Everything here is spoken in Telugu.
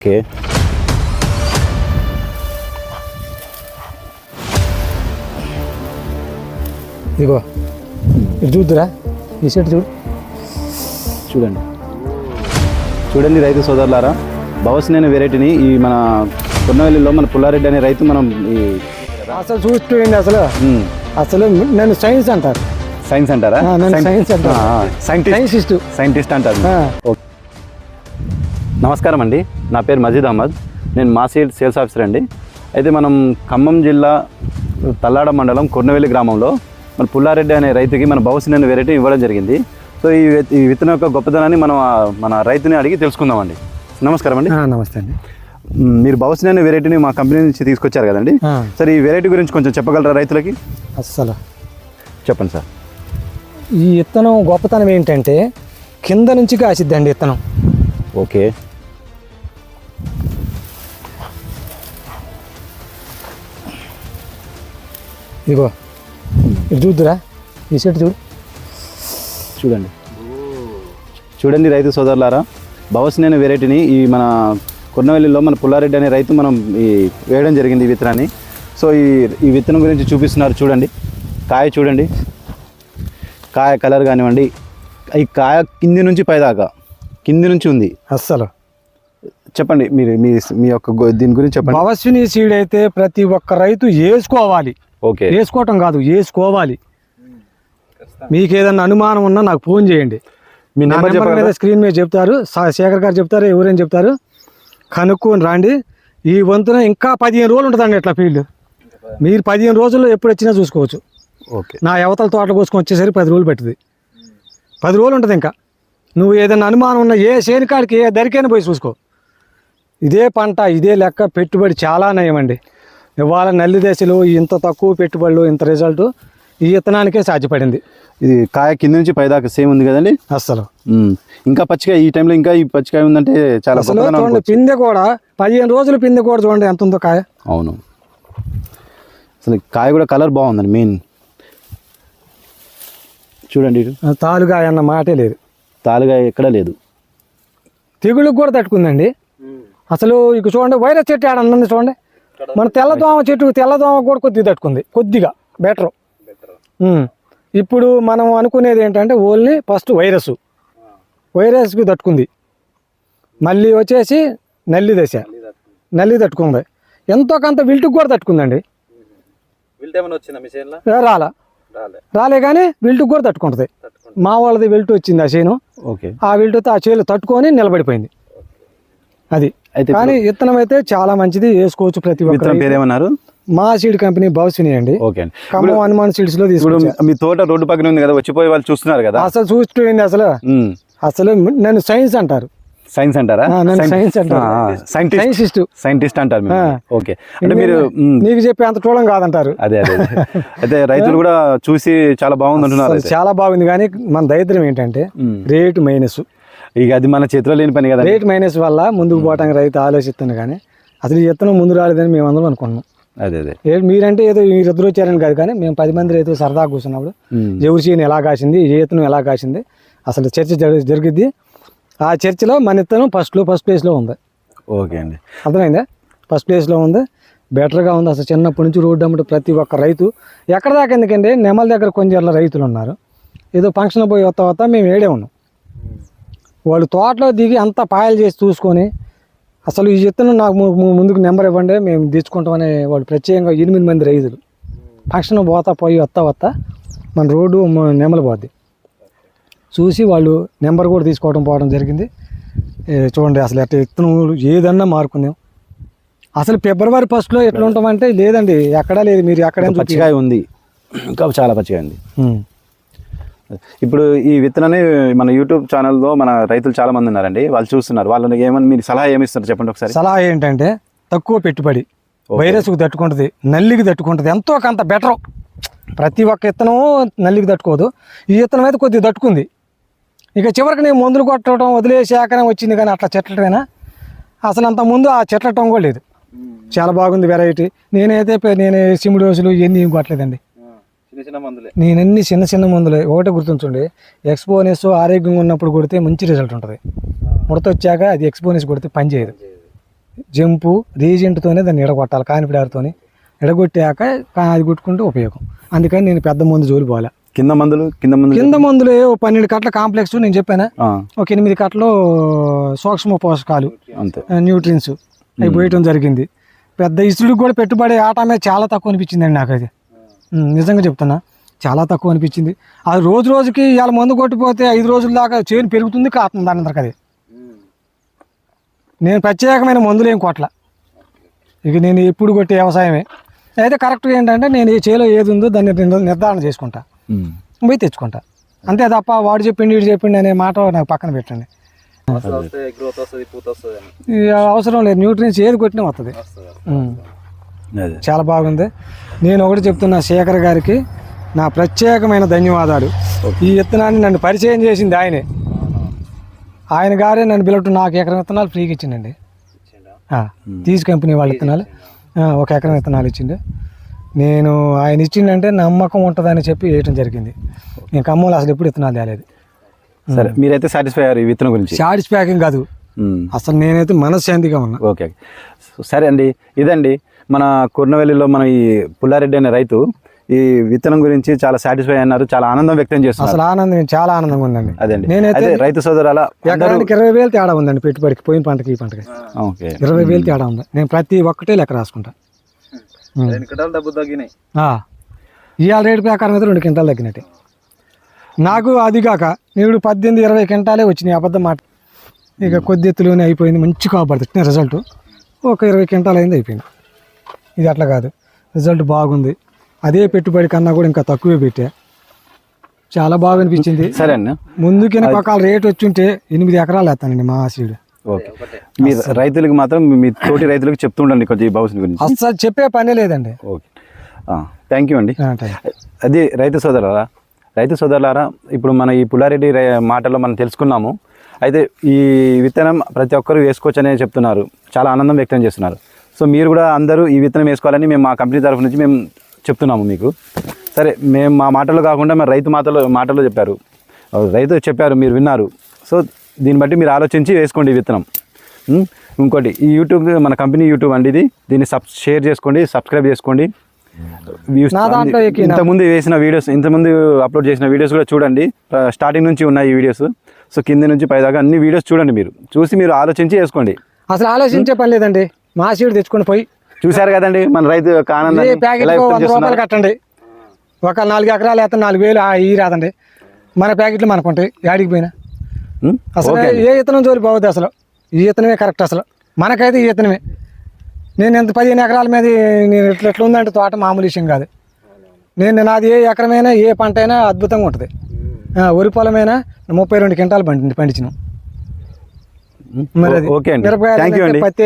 ఓకే. ఇదిగో ఇది చూద్దురా, ఈ సెట్ చూడండి చూడండి రైతు సోదరులారా, భవసినేని వెరైటీని ఈ మన కొన్నవెల్లిలో మన పుల్లారెడ్డి అనే రైతు మనం ఈ అసలు చూస్తుండి అసలు అసలు నన్ను సైన్స్ అంటారు. సైన్స్ అంటారా? సైంటిస్ట్ అంటారు. నమస్కారం అండి, నా పేరు మజీద్ అహ్మద్, నేను మాసీడ్ సేల్స్ ఆఫీసర్ అండి. అయితే మనం ఖమ్మం జిల్లా తల్లాడ మండలం కొన్నవెల్లి గ్రామంలో మన పుల్లారెడ్డి అనే రైతుకి మన భవసినేని వెరైటీ ఇవ్వడం జరిగింది. సో ఈ విత్తనం యొక్క గొప్పతనాన్ని మనం మన రైతుని అడిగి తెలుసుకుందామండి. నమస్కారం అండి. నమస్తే అండి. మీరు భవసినేని వెరైటీని మా కంపెనీ నుంచి తీసుకొచ్చారు కదండి, సార్ ఈ వెరైటీ గురించి కొంచెం చెప్పగలరా రైతులకి? అస్సలు చెప్పండి సార్. ఈ విత్తనం గొప్పతనం ఏంటంటే కింద నుంచి కాసిద్దండి విత్తనం. ఓకే. ఇదిగో ఇది చూద్దురా, ఈ సెట్ చూడండి చూడండి రైతు సోదరులారా, భవసినేని వెరైటీని ఈ మన కొన్నవెల్లిలో మన పుల్లారెడ్డి అనే రైతు మనం ఈ వేయడం జరిగింది ఈ విత్తనాన్ని. సో ఈ విత్తనం గురించి చూపిస్తున్నారు. చూడండి కాయ, చూడండి కాయ కలర్ కానివ్వండి, ఈ కాయ కింది నుంచి పైదాకా కింది నుంచి ఉంది. అస్సలు చెప్పండి మీరు మీ యొక్క దీని గురించి చెప్పండి. భవసిని సీడ్ అయితే ప్రతి ఒక్క రైతు వేసుకోవాలి. ఓకే, వేసుకోవటం కాదు, వేసుకోవాలి. మీకు ఏదన్నా అనుమానం ఉన్నా నాకు ఫోన్ చేయండి. మీ నెంబర్ మీద స్క్రీన్ మీద చెప్తారు, శేఖర్ గారు చెప్తారు, ఎవరైనా చెప్తారు, కనుక్కొని రాండి. ఈ వంతున ఇంకా 15 రోజులు ఉంటుందండి ఇట్లా ఫీల్డ్. మీరు 15 రోజుల్లో ఎప్పుడు వచ్చినా చూసుకోవచ్చు. ఓకే. నా యువతల తోటలు కోసుకొని వచ్చేసరికి 10 రోజులు పట్టింది. 10 రోజులు ఉంటుంది. ఇంకా నువ్వు ఏదైనా అనుమానం ఉన్నా ఏ చేనికాడికి ఏ దరికైనా పోయి చూసుకో. ఇదే పంట, ఇదే లెక్క, పెట్టుబడి చాలా నయమండి. ఇవాళ నల్లి దశలు ఇంత తక్కువ పెట్టుబడులు, ఇంత రిజల్ట్ ఈ విత్తనానికే సాధ్యపడింది. ఇది కాయ కింద నుంచి పైదాకా సేమ్ ఉంది కదండి. అస్సలు ఇంకా పచ్చికాయ ఈ టైంలో ఇంకా ఈ పచ్చికాయ ఉందంటే చాలా చూడండి. పిందె కూడా 15 రోజులు పిందె కూడా చూడండి ఎంత ఉందో కాయ. అవును, అసలు కాయ కూడా కలర్ బాగుందండి. మెయిన్ చూడండి, తాలుగాయ అన్న మాటే లేదు, తాలుగా ఎక్కడ లేదు. తెగుళ్ళకి కూడా తట్టుకుందండి. అసలు ఇక చూడండి, వైరస్ చెట్టు ఆడ అన్నది చూడండి. మన తెల్లదోమ చెట్టు, తెల్లదోమ కూడా కొద్దిగా తట్టుకుంది, కొద్దిగా బెటర్. ఇప్పుడు మనం అనుకునేది ఏంటంటే ఓన్లీ ఫస్ట్ వైరస్కి తట్టుకుంది. మళ్ళీ వచ్చేసి నల్లి దశ, నల్లి తట్టుకుంది. ఎంతో కొంత విల్టుకు కూడా తట్టుకుందండి. రాలే కానీ విల్టుకు కూడా తట్టుకుంటుంది. మా వాళ్ళది విల్టు వచ్చింది ఆ చేను. ఆ విల్టుతో ఆ చేలు తట్టుకొని నిలబడిపోయింది. అది అయితే కానీ విత్తనం అయితే చాలా మంచిది, వేసుకోవచ్చు ప్రతి ఒక్కరు. పేరేమన్నారు? మా సీడ్ కంపెనీ భవసిని అండి. ఓకే. ఖమ్మం హనుమాన్ సీడ్స్ లో తీసుకుంటాం. మీ తోట రోడ్డు పక్కన ఉంది కదా, వచ్చిపోయి వాళ్ళు చూస్తున్నారు కదా. అసలు చూస్తుండి అసలు నన్ను సైన్స్ అంటారు. సైన్స్ అంటారా? సైంటిస్ట్ అంటారు. ఓకే. అంటే మీరు నీకు చెప్పే అంత చూడం కాదంటారు. అదే అయితే రైతులు కూడా చూసి చాలా బాగుంది అంటున్నారు. చాలా బాగుంది, కానీ మన దరిద్రం ఏంటంటే రేటు మైనస్. ఇక అది మన చేతిలో లేని పని కదా. రేట్ మైనస్ వల్ల ముందుకు పోవటానికి రైతు ఆలోచిస్తుంది, కానీ అసలు ఈ విత్తనం ముందు రాలేదని మేము అందరం అనుకున్నాం. అదే మీరంటే ఏదో మీరిద్దరు వచ్చారని కాదు, కానీ మేము 10 మంది రైతు సరదాగా కూర్చున్నప్పుడు ఎవరి చేయని ఎలా కాసింది, ఏ విత్తనం ఎలా కాసింది అసలు చర్చ జరిగిద్ది. ఆ చర్చలో మన విత్తనం ఫస్ట్ ప్లేస్లో ఉంది. ఓకే అండి, అర్థమైందా? ఫస్ట్ ప్లేస్లో ఉంది, బెటర్గా ఉంది. అసలు చిన్నప్పటి నుంచి రోడ్డు అమ్మటి ప్రతి ఒక్క రైతు ఎక్కడ దాకా, ఎందుకంటే నెమల దగ్గర కొంచెం రైతులు ఉన్నారు. ఏదో ఫంక్షన్ పోయి వస్తా మేము ఏడే ఉన్నాం. వాళ్ళు తోటలో దిగి అంతా పాయలు చేసి చూసుకొని అసలు ఈ విత్తనం నాకు ముందుకు నెంబర్ ఇవ్వండి మేము తెచ్చుకుంటామని వాళ్ళు ప్రత్యేకంగా 8 మంది రైతులు ఫంక్షన్ పోయి వస్తా మన రోడ్డు నెమలి పోద్ది చూసి వాళ్ళు నెంబర్ కూడా తీసుకోవడం పోవడం జరిగింది. చూడండి అసలు ఎట్లా విత్తనం ఏదన్నా మార్కుందాం. అసలు ఫిబ్రవరి 1లో ఎట్లా ఉంటామంటే లేదండి, ఎక్కడా లేదు. మీరు ఎక్కడ పచ్చికాయ ఉంది, ఇంకా చాలా పచ్చికాయ ఉంది. ఇప్పుడు ఈ విత్తనాన్ని మన యూట్యూబ్ ఛానల్లో మన రైతులు చాలా మంది ఉన్నారండి, వాళ్ళు చూస్తున్నారు. వాళ్ళని ఏమని మీరు సలహా ఏమిస్తారు చెప్పండి ఒకసారి. సలహా ఏంటంటే తక్కువ పెట్టుబడి, వైరస్కు తట్టుకుంటుంది, నల్లికి తట్టుకుంటుంది, ఎంతో కొంత బెటర్. ప్రతి ఒక్క విత్తనం నల్లికి తట్టుకోదు, ఈ విత్తనం అయితే కొద్దిగా తట్టుకుంది. ఇక చివరికి నేను మందులు కొట్టడం వదిలేసాకనే వచ్చింది, కానీ అట్లా చెట్లటైనా అసలు అంత ముందు ఆ చెట్లటం కూడా లేదు. చాలా బాగుంది వెరైటీ. నేను సిమ్ డోసులు ఇవన్నీ కొట్టలేదండి, నేనన్నీ చిన్న మందులే. ఒకటే గుర్తుంచండి, ఎక్స్పోనెస్ ఆరోగ్యంగా ఉన్నప్పుడు కొడితే మంచి రిజల్ట్ ఉంటుంది. ముడత వచ్చాక అది ఎక్స్పోనెస్ కొడితే పని చేయదు. జంపు రీజెంట్తోనే దాన్ని ఎడగొట్టాలి, కాన్ఫిడార్తోని ఎడగొట్టాక అది కొట్టుకుంటే ఉపయోగం. అందుకని నేను పెద్ద మందు జోలి పోలే. కింద మందులు కింద మందులు 12 కట్ల కాంప్లెక్స్ నేను చెప్పాను, ఒక 8 కట్టలు సూక్ష్మ పోషకాలు అంతే న్యూట్రియన్స్ అవి పోయటం జరిగింది. పెద్ద ఇసుడికి కూడా పెట్టుబడి ఆటమే చాలా తక్కువ అనిపించిందండి నాకు. అది నిజంగా చెప్తున్నా, చాలా తక్కువ అనిపించింది. అది రోజు రోజుకి ఇవాళ మందు కొట్టిపోతే 5 రోజుల దాకా చేను పెరుగుతుంది, కాస్తుంది దాని అందరికి. అది నేను ప్రత్యేకమైన మందులు ఏం కొట్ల, ఇక నేను ఎప్పుడు కొట్టే వ్యవసాయమే. అయితే కరెక్ట్గా ఏంటంటే నేను ఈ చేలో ఏది ఉందో దాన్ని నిర్ధారణ చేసుకుంటా, పోయి తెచ్చుకుంటా. అంతే తప్ప వాడు చెప్పిండి వీడు చెప్పిండి అనే మాట నాకు పక్కన పెట్టండి. అవసరం లేదు, న్యూట్రియన్స్ ఏది కొట్టినా వస్తుంది. చాలా బాగుంది. నేను ఒకటి చెప్తున్నా, శేఖర్ గారికి నా ప్రత్యేకమైన ధన్యవాదాలు. ఈ విత్తనాన్ని నన్ను పరిచయం చేసింది ఆయనే. ఆయన గారే నన్ను పిలవటం, నాకు ఎకరం విత్తనాలు ఫ్రీగా ఇచ్చిండండి. తీసి కంపెనీ వాళ్ళ విత్తనాలు 1 ఎకరం విత్తనాలు ఇచ్చిండు. నేను ఆయన ఇచ్చిండంటే నమ్మకం ఉంటుందని చెప్పి వేయటం జరిగింది. నేను ఖమ్మంలో అసలు ఎప్పుడు విత్తనాలు తేలేదు. సరే, మీరైతే సాటిస్ఫై అయ్యారు ఈ విత్తనం గురించి? సాటిస్ఫాక్షన్ కాదు, అసలు నేనైతే మనశ్శాంతిగా ఉన్నా. ఓకే, సరే అండి. ఇదండి మన కొర్నవెల్లిలో మన ఈ పుల్లారెడ్డి అనే రైతు ఈ విత్తనం గురించి చాలా సాటిస్ఫై అన్నారు, చాలా ఆనందం వ్యక్తం చేస్తున్నారు. అసలు ఆనందం, చాలా ఆనందంగా ఉందండి. అదండి, నేనైతే రైతు సోదరుల ఎకరానికి 20,000 తేడా ఉందండి పెట్టుబడికి, పోయిన పంటకి ఈ పంటకి. ఓకే, 20,000 తేడా ఉంది. నేను ప్రతి ఒక్కటే లెక్క రాసుకుంటా. ఇవాళ రేటు ప్రకారం అయితే 2 క్వింటాలు తగ్గినట్టే నాకు. అదిగాక నేడు 18-20 క్వింటాలే వచ్చినాయి, అబద్ధం మాట. ఇక కొద్ది ఎత్తులోనే అయిపోయింది, మంచి కాబడుతుంది రిజల్ట్. ఒక 20 క్వింటాలు అయింది, అయిపోయింది. ఇది అట్లా కాదు, రిజల్ట్ బాగుంది. అదే పెట్టుబడి కన్నా కూడా ఇంకా తక్కువే పెట్టా, చాలా బాగా అనిపించింది. సరే అండి, ముందుకి ఒక రేట్ వచ్చి ఉంటే 8 ఎకరాలు వేస్తానండి మా సీడ్. ఓకే, మీరు రైతులకు మాత్రం మీ తోటి రైతులకు చెప్తుండండి కొంచెం ఈ భవిష్యత్తు గురించి. అసలు చెప్పే పనే లేదండి. ఓకే, థ్యాంక్ యూ అండి. అది రైతు సోదరులారా, ఇప్పుడు మన ఈ పుల్లారెడ్డి మాటల్లో మనం తెలుసుకున్నాము. అయితే ఈ విత్తనం ప్రతి ఒక్కరు వేసుకోవచ్చు అనే చెప్తున్నారు, చాలా ఆనందం వ్యక్తం చేస్తున్నారు. సో మీరు కూడా అందరూ ఈ విత్తనం వేసుకోవాలని మేము మా కంపెనీ తరఫు నుంచి మేము చెప్తున్నాము మీకు. సరే, మేము మా మాటలు కాకుండా మరి రైతు మాటలు చెప్పారు, రైతు చెప్పారు, మీరు విన్నారు. సో దీన్ని బట్టి మీరు ఆలోచించి వేసుకోండి ఈ విత్తనం. ఇంకోటి, ఈ యూట్యూబ్ మన కంపెనీ యూట్యూబ్ అండి ఇది, దీన్ని షేర్ చేసుకోండి, సబ్స్క్రైబ్ చేసుకోండి. ఇంతకుముందు వేసిన వీడియోస్, ఇంతకుముందు అప్లోడ్ చేసిన వీడియోస్ కూడా చూడండి. స్టార్టింగ్ నుంచి ఉన్నాయి ఈ వీడియోస్. సో కింద నుంచి పైదాకా అన్ని వీడియోస్ చూడండి, మీరు చూసి మీరు ఆలోచించి వేసుకోండి. అసలు ఆలోచించే పని లేదండి, మా సీడ్ తెచ్చుకొని పోయి చూశారు కదండి మన రైతు రూపాయలు కట్టండి. ఒక 4 ఎకరాలు వేస్తే 4,000 ఈ రాదండి. మన ప్యాకెట్లు మనకుంటాయి యాడికి పోయినా. అసలు ఏ ఇతనం జోలి పోవద్దు, అసలు ఈ ఇతనమే కరెక్ట్. అసలు మనకైతే ఈ ఇతనమే. నేను ఎంత 15 ఎకరాల మీద నేను ఎట్లా ఉందంటే తోట మామూలు విషయం కాదు. నాది ఏ ఎకరమైనా ఏ పంట అయినా అద్భుతంగా ఉంటుంది. వరి పొలమైనా 32 క్వింటాలు పండించినాం. మరి అది మిరపకాయ, పత్తి